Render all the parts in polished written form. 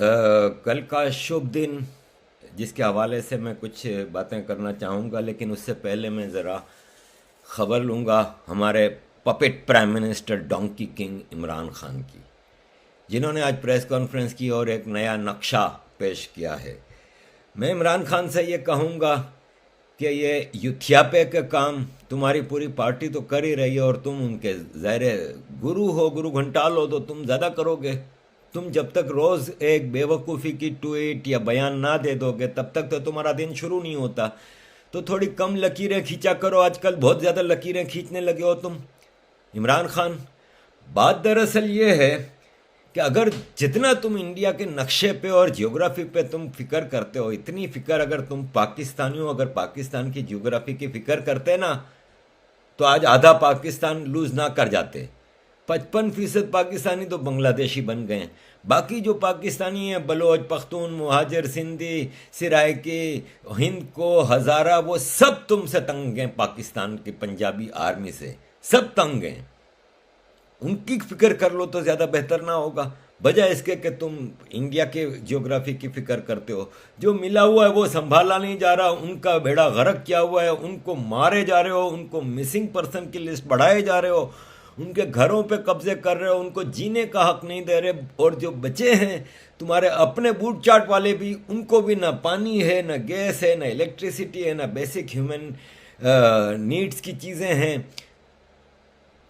कल का शुभ दिन जिसके हवाले से मैं कुछ बातें करना चाहूँगा, लेकिन उससे पहले मैं ज़रा खबर लूँगा हमारे puppet prime minister donkey king Imran Khan की, जिन्होंने आज प्रेस कॉन्फ्रेंस की और एक नया नक्शा पेश किया है। मैं इमरान खान से ये कहूँगा कि ये युथियापे के काम तुम्हारी पूरी पार्टी तो कर ही रही है, और तुम उनके ज़ाहिर गुरु हो, गुरु घंटाल हो, तो तुम ज़्यादा करोगे। तुम जब तक रोज़ एक बेवकूफ़ी की ट्वीट या बयान ना दे दोगे, तब तक तो तुम्हारा दिन शुरू नहीं होता। तो थोड़ी कम लकीरें खींचा करो, आजकल बहुत ज़्यादा लकीरें खींचने लगे हो तुम इमरान खान। बात दरअसल ये है कि अगर जितना तुम इंडिया के नक्शे पे और जियोग्राफी पे तुम फिक्र करते हो, इतनी फिक्र अगर तुम पाकिस्तानियों, अगर पाकिस्तान की जियोग्राफी की फिक्र करते ना, तो आज आधा पाकिस्तान लूज ना कर जाते। 55% पाकिस्तानी तो बांग्लादेशी बन गए हैं। बाकी जो पाकिस्तानी हैं, बलोच, पख्तून, मुहाजिर, सिंधी, सिराइकी, हिंद को, हज़ारा, वो सब तुमसे तंग हैं। पाकिस्तान की पंजाबी आर्मी से सब तंग हैं। उनकी फिक्र कर लो तो ज़्यादा बेहतर ना होगा, बजाय इसके कि तुम इंडिया के जियोग्राफी की फिक्र करते हो। जो मिला हुआ है वो संभाला नहीं जा रहा, उनका बेड़ा गर्क किया हुआ है, उनको मारे जा रहे हो, उनको मिसिंग पर्सन की लिस्ट बढ़ाए जा रहे हो, उनके घरों पे कब्जे कर रहे हो, उनको जीने का हक नहीं दे रहे। और जो बचे हैं तुम्हारे अपने बूट चाट वाले भी, उनको भी ना पानी है, ना गैस है, ना इलेक्ट्रिसिटी है, ना बेसिक ह्यूमन नीड्स की चीज़ें हैं।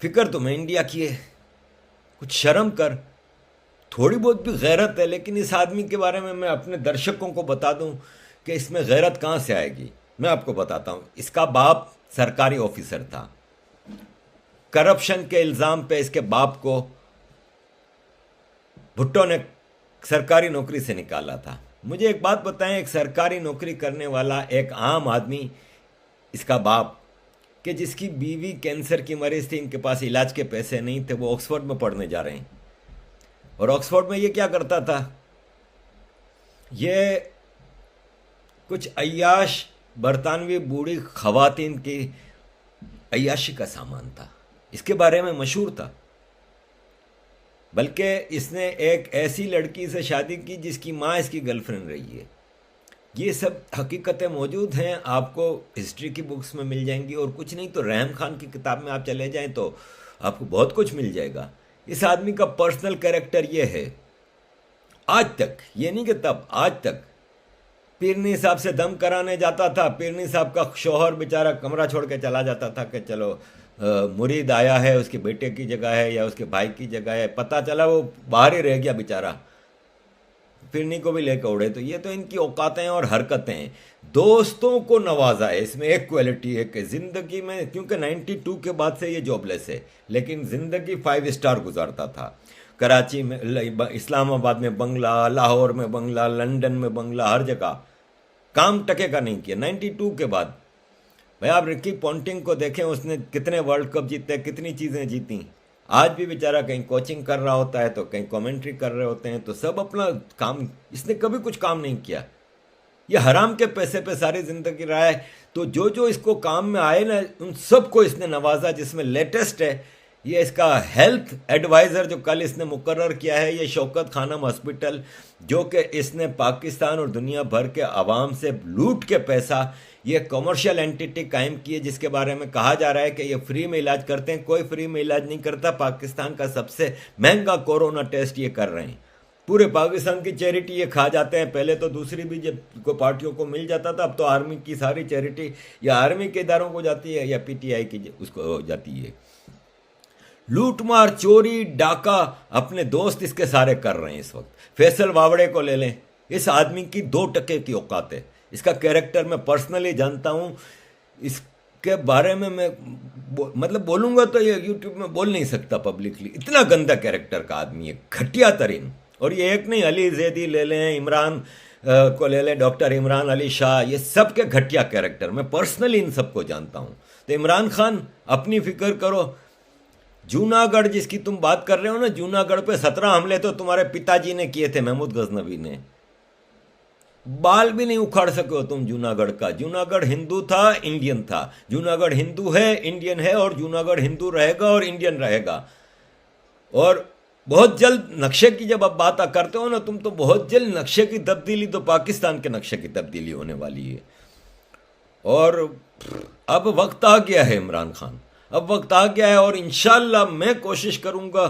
फिक्र तुम्हें इंडिया की है, कुछ शर्म कर। थोड़ी बहुत भी गैरत है, लेकिन इस आदमी के बारे में मैं अपने दर्शकों को बता दूं कि इसमें गैरत कहाँ से आएगी। मैं आपको बताता हूँ, इसका बाप सरकारी ऑफिसर था। करप्शन के इल्ज़ाम पे इसके बाप को भुट्टो ने सरकारी नौकरी से निकाला था। मुझे एक बात बताएं, एक सरकारी नौकरी करने वाला एक आम आदमी, इसका बाप, कि जिसकी बीवी कैंसर की मरीज थी, इनके पास इलाज के पैसे नहीं थे, वो ऑक्सफोर्ड में पढ़ने जा रहे हैं। और ऑक्सफोर्ड में ये क्या करता था, ये कुछ अय्याश बरतानवी बूढ़ी खवातीन की अय्याशी का सामान था। इसके बारे में मशहूर था। बल्कि इसने एक ऐसी लड़की से शादी की जिसकी माँ इसकी गर्लफ्रेंड रही है। ये सब हकीकतें मौजूद हैं, आपको हिस्ट्री की बुक्स में मिल जाएंगी, और कुछ नहीं तो रहम खान की किताब में आप चले जाएं तो आपको बहुत कुछ मिल जाएगा। इस आदमी का पर्सनल कैरेक्टर ये है, आज तक, ये नहीं कि तब, आज तक पीरनी साहब से दम कराने जाता था, पीरनी साहब का शौहर बेचारा कमरा छोड़ के चला जाता था कि चलो मुरीद आया है, उसके बेटे की जगह है या उसके भाई की जगह है, पता चला वो बाहर ही रह गया बेचारा, फिरनी को भी लेकर उड़े। तो ये तो इनकी औकातें और हरकतें हैं। दोस्तों को नवाजा है, इसमें एक क्वालिटी है कि ज़िंदगी में, क्योंकि 92 के बाद से ये जॉबलेस है, लेकिन ज़िंदगी 5 स्टार गुजारता था। कराची में, इस्लामाबाद में बंगला, लाहौर में बंगला, लंदन में बंगला, हर जगह काम टके का नहीं किया 92 के बाद। भाई आप रिकी पॉन्टिंग को देखें, उसने कितने वर्ल्ड कप जीते, कितनी चीज़ें जीती। आज भी बेचारा कहीं कोचिंग कर रहा होता है तो कहीं कमेंट्री कर रहे होते हैं, तो सब अपना काम, इसने कभी कुछ काम नहीं किया। ये हराम के पैसे पे सारी जिंदगी रहा है। तो जो जो इसको काम में आए ना, उन सबको इसने नवाजा, जिसमें लेटेस्ट है ये इसका हेल्थ एडवाइज़र जो कल इसने मुकर्रर किया है, ये शौकत खानम हॉस्पिटल, जो कि इसने पाकिस्तान और दुनिया भर के आवाम से लूट के पैसा, ये कमर्शियल एंटिटी कायम की है, जिसके बारे में कहा जा रहा है कि ये फ्री में इलाज करते हैं। कोई फ्री में इलाज नहीं करता। पाकिस्तान का सबसे महंगा कोरोना टेस्ट ये कर रहे हैं। पूरे पाकिस्तान की चैरिटी ये खा जाते हैं। पहले तो दूसरी भी जब को पार्टियों को मिल जाता था, अब तो आर्मी की सारी चैरिटी या आर्मी के इदारों को जाती है या पीटीआई की उसको जाती है। लूटमार, चोरी, डाका अपने दोस्त इसके सारे कर रहे हैं इस वक्त। फैसल वावड़े को ले लें, इस आदमी की 2% की औकात है। इसका कैरेक्टर मैं पर्सनली जानता हूँ। इसके बारे में मैं मतलब बोलूँगा तो ये यूट्यूब में बोल नहीं सकता पब्लिकली, इतना गंदा कैरेक्टर का आदमी है, घटिया तरीन। और ये एक नहीं, अली जैदी ले लें, इमरान को ले लें, डॉक्टर इमरान अली शाह, ये सब के घटिया कैरेक्टर, मैं पर्सनली इन सबको जानता हूँ। तो इमरान खान अपनी फिक्र करो। जूनागढ़ जिसकी तुम बात कर रहे हो ना, जूनागढ़ पे 17 हमले तो तुम्हारे पिताजी ने किए थे, महमूद गजनवी ने। बाल भी नहीं उखाड़ सके हो तुम जूनागढ़ का। जूनागढ़ हिंदू था, इंडियन था। जूनागढ़ हिंदू है, इंडियन है, और जूनागढ़ हिंदू रहेगा और इंडियन रहेगा। और बहुत जल्द नक्शे की जब आप बात करते हो ना तुम, तो बहुत जल्द नक्शे की तब्दीली तो पाकिस्तान के नक्शे की तब्दीली होने वाली है। और अब वक्त आ गया है इमरान खान, अब वक्त आ गया है। और इंशाल्लाह मैं कोशिश करूंगा,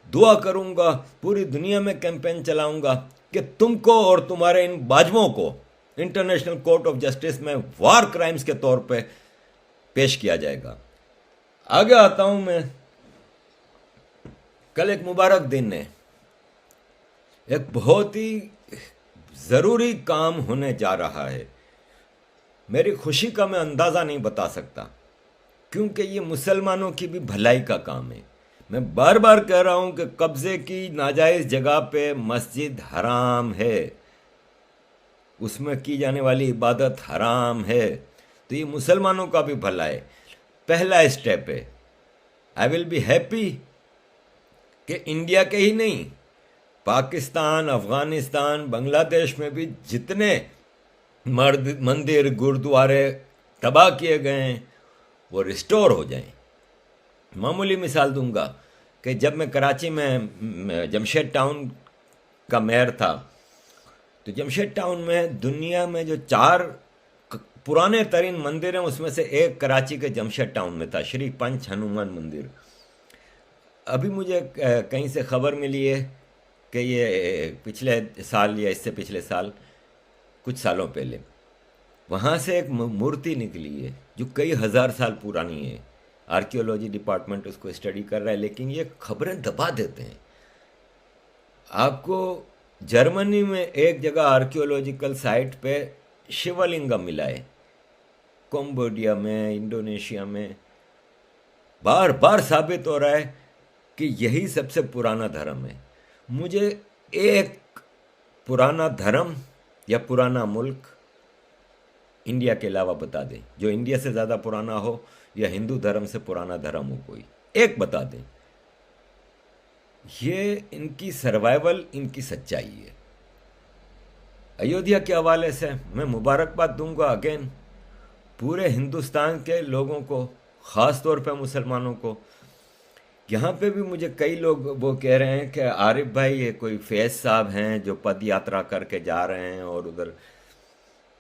दुआ करूंगा, पूरी दुनिया में कैंपेन चलाऊंगा कि तुमको और तुम्हारे इन बाजवों को इंटरनेशनल कोर्ट ऑफ जस्टिस में वार क्राइम्स के तौर पे पेश किया जाएगा। आगे आता हूं मैं। कल एक मुबारक दिन है, एक बहुत ही ज़रूरी काम होने जा रहा है। मेरी खुशी का मैं अंदाज़ा नहीं बता सकता, क्योंकि ये मुसलमानों की भी भलाई का काम है। मैं बार बार कह रहा हूं कि कब्ज़े की नाजायज़ जगह पे मस्जिद हराम है, उसमें की जाने वाली इबादत हराम है, तो ये मुसलमानों का भी भला है। पहला स्टेप है। आई विल बी हैप्पी कि इंडिया के ही नहीं, पाकिस्तान, अफगानिस्तान, बांग्लादेश में भी जितने मंदिर गुरुद्वारे तबाह किए गए हैं वो रिस्टोर हो जाएं। मामूली मिसाल दूंगा कि जब मैं कराची में जमशेद टाउन का मेयर था, तो जमशेद टाउन में दुनिया में जो 4 पुराने तरीन मंदिर हैं उसमें से एक कराची के जमशेद टाउन में था, श्री पंच हनुमान मंदिर। अभी मुझे कहीं से खबर मिली है कि ये पिछले साल या इससे पिछले साल, कुछ सालों पहले वहाँ से एक मूर्ति निकली है जो कई हज़ार साल पुरानी है। आर्कियोलॉजी डिपार्टमेंट उसको स्टडी कर रहा है, लेकिन ये खबरें दबा देते हैं। आपको जर्मनी में एक जगह आर्कियोलॉजिकल साइट पे शिवलिंगम मिला है, कंबोडिया में, इंडोनेशिया में। बार बार साबित हो रहा है कि यही सबसे पुराना धर्म है। मुझे एक पुराना धर्म या पुराना मुल्क इंडिया के अलावा बता दें, जो इंडिया से ज़्यादा पुराना हो या हिंदू धर्म से पुराना धर्म हो, कोई एक बता दें। ये इनकी सर्वाइवल, इनकी सच्चाई है। अयोध्या के हवाले से मैं मुबारकबाद दूंगा अगेन पूरे हिंदुस्तान के लोगों को, ख़ास तौर पे मुसलमानों को। यहाँ पे भी मुझे कई लोग वो कह रहे हैं कि आरिफ भाई ये कोई फैज़ साहब हैं जो पद यात्रा करके जा रहे हैं और उधर,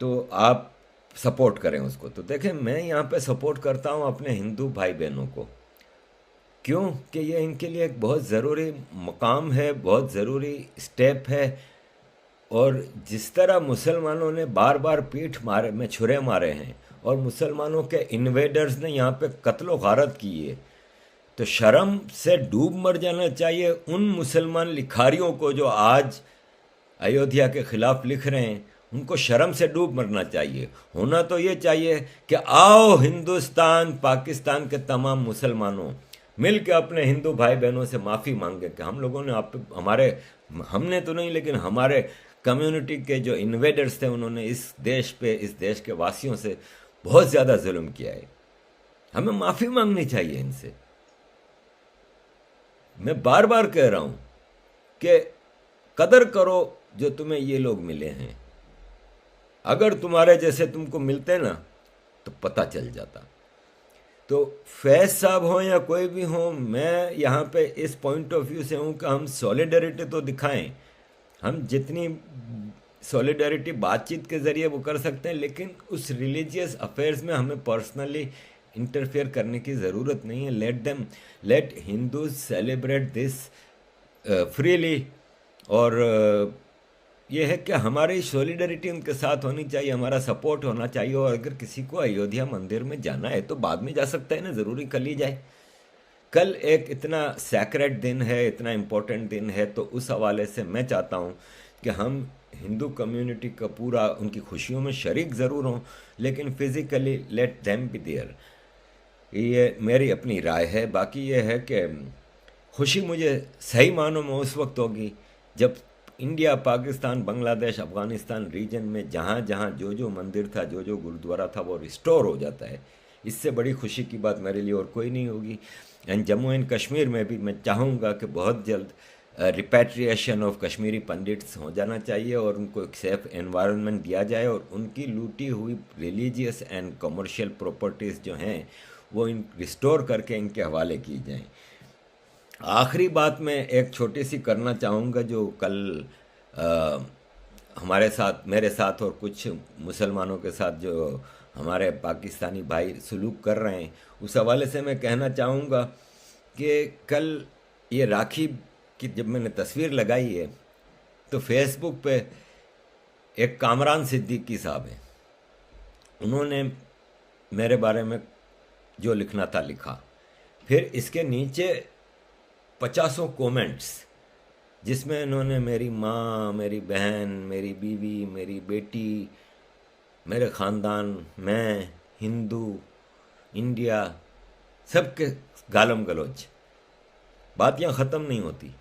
तो आप सपोर्ट करें उसको। तो देखें, मैं यहाँ पे सपोर्ट करता हूँ अपने हिंदू भाई बहनों को। क्यों कि ये इनके लिए एक बहुत ज़रूरी मकाम है, बहुत ज़रूरी स्टेप है। और जिस तरह मुसलमानों ने बार बार पीठ मारे में छुरे मारे हैं और मुसलमानों के इन्वेडर्स ने यहाँ पे कत्लो गारत की है, तो शर्म से डूब मर जाना चाहिए उन मुसलमान लिखारियों को जो आज अयोध्या के ख़िलाफ़ लिख रहे हैं। उनको शर्म से डूब मरना चाहिए। होना तो ये चाहिए कि आओ हिंदुस्तान, पाकिस्तान के तमाम मुसलमानों मिल के अपने हिंदू भाई बहनों से माफ़ी मांगे कि हम लोगों ने हमने तो नहीं, लेकिन हमारे कम्युनिटी के जो इन्वेडर्स थे उन्होंने इस देश पे, इस देश के वासियों से बहुत ज़्यादा जुल्म किया है। हमें माफ़ी मांगनी चाहिए इनसे। मैं बार बार कह रहा हूँ कि कदर करो जो तुम्हें ये लोग मिले हैं। अगर तुम्हारे जैसे तुमको मिलते ना तो पता चल जाता। तो फैज़ साहब हों या कोई भी हो, मैं यहाँ पे इस पॉइंट ऑफ व्यू से हूँ कि हम सॉलिडरिटी तो दिखाएं। हम जितनी सॉलिडरिटी बातचीत के ज़रिए वो कर सकते हैं, लेकिन उस रिलीजियस अफेयर्स में हमें पर्सनली इंटरफेयर करने की ज़रूरत नहीं है। Let Hindus celebrate this freely. और ये है कि हमारी सॉलिडरिटी उनके साथ होनी चाहिए, हमारा सपोर्ट होना चाहिए। और अगर किसी को अयोध्या मंदिर में जाना है तो बाद में जा सकता है ना, ज़रूरी कल ही जाए। कल एक इतना सैक्रेड दिन है, इतना इम्पोर्टेंट दिन है, तो उस हवाले से मैं चाहता हूँ कि हम हिंदू कम्युनिटी का पूरा उनकी खुशियों में शरीक ज़रूर हों, लेकिन physically let them be there. ये मेरी अपनी राय है। बाकी ये है कि खुशी मुझे सही मानों में उस वक्त होगी जब इंडिया, पाकिस्तान, बांग्लादेश, अफ़गानिस्तान रीजन में जहाँ जहाँ जो जो मंदिर था, जो जो गुरुद्वारा था, वो रिस्टोर हो जाता है। इससे बड़ी खुशी की बात मेरे लिए और कोई नहीं होगी। एंड जम्मू एंड कश्मीर में भी मैं चाहूँगा कि बहुत जल्द रिपैट्रिएशन ऑफ कश्मीरी पंडित्स हो जाना चाहिए और उनको एक सेफ एनवायरनमेंट दिया जाए और उनकी लूटी हुई रिलीजियस एंड कमर्शियल प्रॉपर्टीज़ जो हैं वो रिस्टोर करके इनके हवाले की जाएँ। आखिरी बात मैं एक छोटी सी करना चाहूँगा, जो कल अ, हमारे साथ, मेरे साथ और कुछ मुसलमानों के साथ जो हमारे पाकिस्तानी भाई सलूक कर रहे हैं, उस हवाले से मैं कहना चाहूँगा कि कल ये राखी की जब मैंने तस्वीर लगाई है, तो फेसबुक पे एक कामरान सिद्दीकी साहब हैं, उन्होंने मेरे बारे में जो लिखना था लिखा। फिर इसके नीचे पचासों कमेंट्स, जिसमें इन्होंने मेरी माँ, मेरी बहन, मेरी बीवी, मेरी बेटी, मेरे ख़ानदान, मैं, हिंदू, इंडिया, सबके गालम गलोच। बात यहाँ ख़त्म नहीं होती।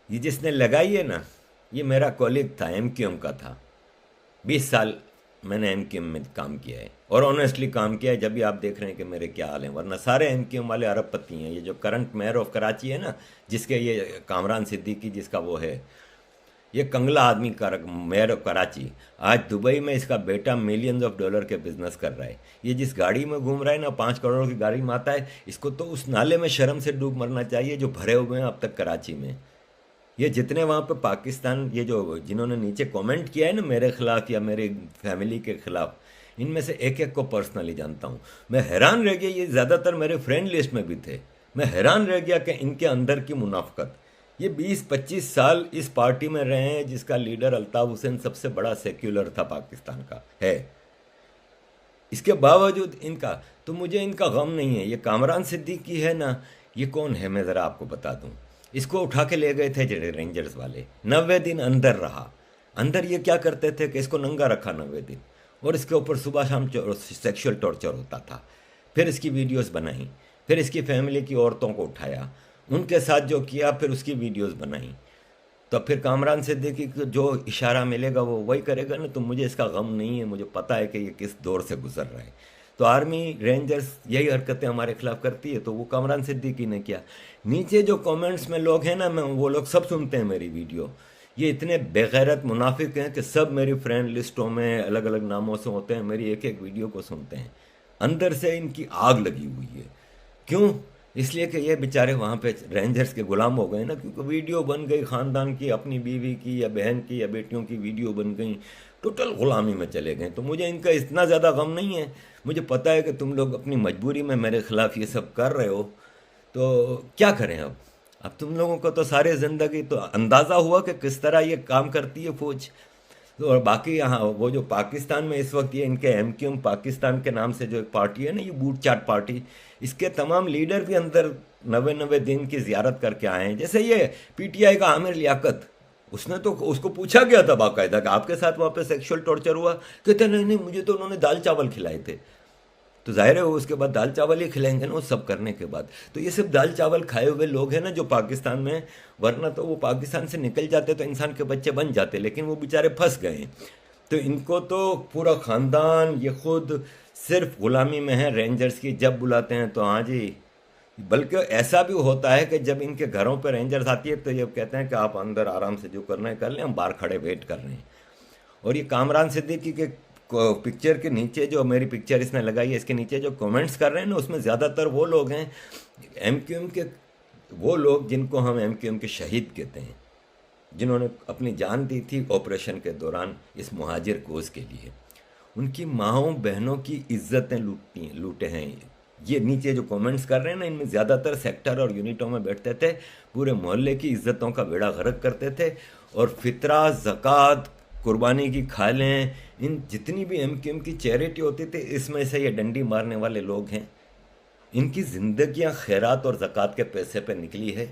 ये जिसने लगाई है ना, ये मेरा कॉलीग था, एमक्यूएम का था। 20 साल मैंने एमक्यूएम में काम किया है और ऑनेस्टली काम किया है। जब भी आप देख रहे हैं कि मेरे क्या हाल हैं, वरना सारे एमक्यूएम वाले अरबपति हैं। ये जो करंट मेयर ऑफ कराची है ना, जिसके ये कामरान सिद्दीकी जिसका वो है, ये कंगला आदमी का मेयर ऑफ कराची, आज दुबई में इसका बेटा मिलियंस ऑफ डॉलर के बिजनेस कर रहा है। ये जिस गाड़ी में घूम रहा है ना, 5 करोड़ की गाड़ी में आता है, इसको तो उस नाले में शर्म से डूब मरना चाहिए जो भरे हुए हैं अब तक कराची में। ये जितने वहाँ पे पाकिस्तान, ये जो जिन्होंने नीचे कमेंट किया है ना मेरे खिलाफ या मेरे फैमिली के खिलाफ, इनमें से एक एक को पर्सनली जानता हूँ। मैं हैरान रह गया, ये ज़्यादातर मेरे फ्रेंड लिस्ट में भी थे। मैं हैरान रह गया कि इनके अंदर की मुनाफकत। ये 20-25 साल इस पार्टी में रहे हैं जिसका लीडर अल्ताफ़ हुसैन सबसे बड़ा सेक्युलर था पाकिस्तान का है। इसके बावजूद इनका, तो मुझे इनका गम नहीं है। ये कामरान सिद्दीकी है ना, ये कौन है मैं ज़रा आपको बता दूं। इसको उठा के ले गए थे रेंजर्स वाले, 90 दिन अंदर रहा। अंदर ये क्या करते थे कि इसको नंगा रखा 90 दिन, और इसके ऊपर सुबह शाम सेक्सुअल टॉर्चर होता था। फिर इसकी वीडियोस बनाई, फिर इसकी फैमिली की औरतों को उठाया, उनके साथ जो किया, फिर उसकी वीडियोस बनाई। तो फिर कामरान सिद्दीकी को जो इशारा मिलेगा वो वही करेगा ना। तो मुझे इसका गम नहीं है, मुझे पता है कि ये किस दौर से गुजर रहा है। तो आर्मी रेंजर्स यही हरकतें हमारे खिलाफ करती है, तो वो कामरान सिद्दीकी ने किया। नीचे जो कमेंट्स में लोग हैं ना, मैं वो लोग सब सुनते हैं मेरी वीडियो। ये इतने बेगैरत मुनाफिक हैं कि सब मेरी फ्रेंड लिस्टों में अलग अलग नामों से होते हैं, मेरी एक एक वीडियो को सुनते हैं। अंदर से इनकी आग लगी हुई है। क्यों? इसलिए कि ये बेचारे वहाँ पे रेंजर्स के गुलाम हो गए ना, क्योंकि वीडियो बन गई ख़ानदान की, अपनी बीवी की या बहन की या बेटियों की वीडियो बन गई, टोटल ग़ुलामी में चले गए। तो मुझे इनका इतना ज़्यादा गम नहीं है। मुझे पता है कि तुम लोग अपनी मजबूरी में मेरे ख़िलाफ़ ये सब कर रहे हो, तो क्या करें अब तुम लोगों को तो सारी ज़िंदगी तो अंदाज़ा हुआ कि किस तरह ये काम करती है फ़ौज। तो और बाकी यहाँ वो जो पाकिस्तान में इस वक्त ये इनके एमक्यूएम पाकिस्तान के नाम से जो एक पार्टी है ना, ये बूट चाट पार्टी, इसके तमाम लीडर भी अंदर 90-90 दिन की जियारत करके आए हैं। जैसे ये पीटीआई का आमिर लियाकत, उसने तो, उसको पूछा गया था बाकायदा कि आपके साथ वहाँ पे सेक्सुअल टॉर्चर हुआ? कहते नहीं नहीं, मुझे तो उन्होंने दाल चावल खिलाए थे। तो जाहिर है वो उसके बाद दाल चावल ही खिलाएंगे ना, वो सब करने के बाद। तो ये सब दाल चावल खाए हुए लोग हैं ना जो पाकिस्तान में, वरना तो वो पाकिस्तान से निकल जाते तो इंसान के बच्चे बन जाते, लेकिन वो बेचारे फंस गए। तो इनको तो पूरा ख़ानदान, ये खुद सिर्फ ग़ुलामी में है रेंजर्स की। जब बुलाते हैं तो हाँ जी, बल्कि ऐसा भी होता है कि जब इनके घरों पर रेंजर्स आती है तो ये कहते हैं कि आप अंदर आराम से जो करना है कर लें, हम बाहर खड़े वेट कर रहे हैं। और ये कामरान सिद्दीकी के पिक्चर के नीचे, जो मेरी पिक्चर इसने लगाई है, इसके नीचे जो कमेंट्स कर रहे हैं ना, उसमें ज़्यादातर वो लोग हैं एमक्यूएम के, वो लोग जिनको हम एमक्यूएम के शहीद कहते हैं, जिन्होंने अपनी जान दी थी ऑपरेशन के दौरान इस मुहाजिर कोस के लिए। उनकी माँओं बहनों की इज्जतें लूटे हैं। ये नीचे जो कमेंट्स कर रहे हैं ना, इनमें ज़्यादातर सेक्टर और यूनिटों में बैठते थे, पूरे मोहल्ले की इज्जतों का बेड़ा गर्क करते थे। और फितरा, ज़कात, कुर्बानी की खालें, इन जितनी भी एमक्यूएम की चैरिटी होती थी, इसमें से ये डंडी मारने वाले लोग हैं। इनकी ज़िंदगियां खैरात और ज़कात के पैसे पे निकली है।